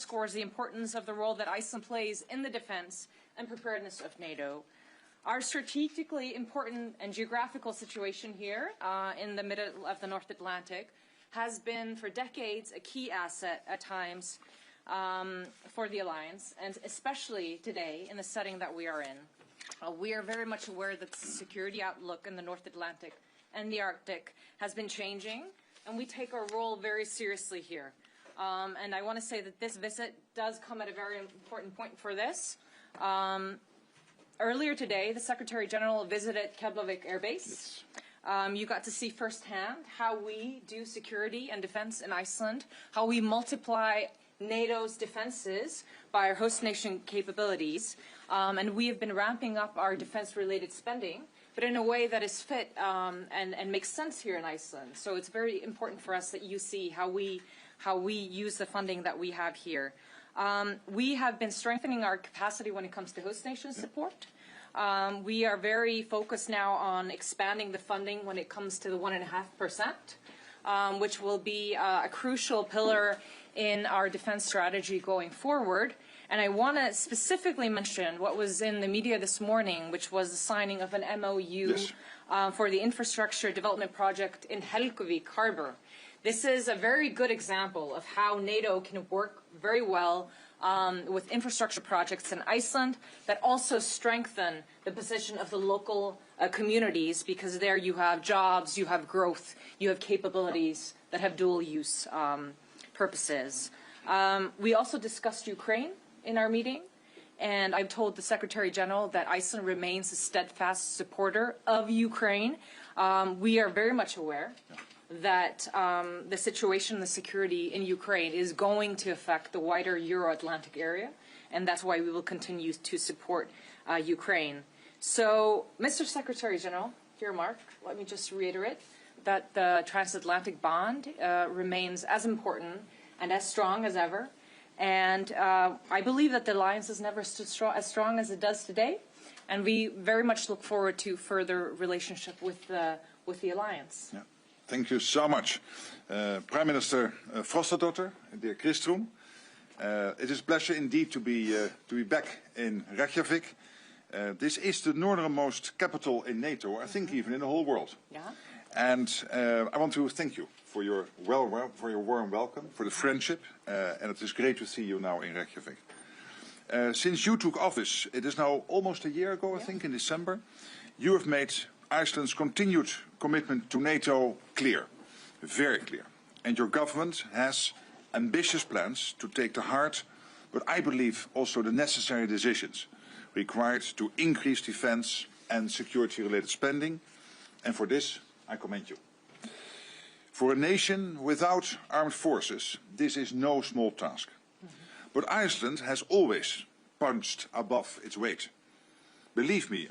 underscores the importance of the role that Iceland plays in the defense and preparedness of NATO. Our strategically important and geographical situation here in the middle of the North Atlantic has been for decades a key asset at times for the alliance, and especially today in the setting that we are in. We are very much aware that the security outlook in the North Atlantic and the Arctic has been changing, and we take our role very seriously here. And I want to say that this visit does come at a very important point for this. Earlier today, the Secretary General visited Keflavik Air Base. Yes. You got to see firsthand how we do security and defense in Iceland, how we multiply NATO's defenses by our host nation capabilities, and we have been ramping up our defense-related spending, but in a way that is fit and makes sense here in Iceland. So it's very important for us that you see how we use the funding that we have here. We have been strengthening our capacity when it comes to host nation support. We are very focused now on expanding the funding when it comes to the 1.5%, which will be a crucial pillar in our defense strategy going forward. And I want to specifically mention what was in the media this morning, which was the signing of an MOU yes. For the infrastructure development project in Reykjavik Harbor. This is a very good example of how NATO can work very well with infrastructure projects in Iceland that also strengthen the position of the local communities, because there you have jobs, you have growth, you have capabilities that have dual use purposes. We also discussed Ukraine in our meeting, and I've told the Secretary General that Iceland remains a steadfast supporter of Ukraine. We are very much aware that the situation, the security in Ukraine is going to affect the wider Euro-Atlantic area, and that's why we will continue to support Ukraine. So, Mr. Secretary General, dear Mark, let me just reiterate that the transatlantic bond remains as important and as strong as ever. And I believe that the alliance has never stood as strong as it does today, and we very much look forward to further relationship with the alliance. Yeah. Thank you so much. Prime Minister Frostadottir, dear Kristrún, it is a pleasure indeed to be back in Reykjavik. This is the northernmost capital in NATO, I think even in the whole world. Yeah. And I want to thank you for your warm welcome, for the friendship, and it is great to see you now in Reykjavik. Since you took office, it is now almost a year ago, I think, in December, you have made Iceland's continued commitment to NATO clear, very clear. And your government has ambitious plans to take to heart, but I believe also the necessary decisions required to increase defense and security-related spending, and for this I commend you. For a nation without armed forces, this is no small task. But Iceland has always punched above its weight. Believe me,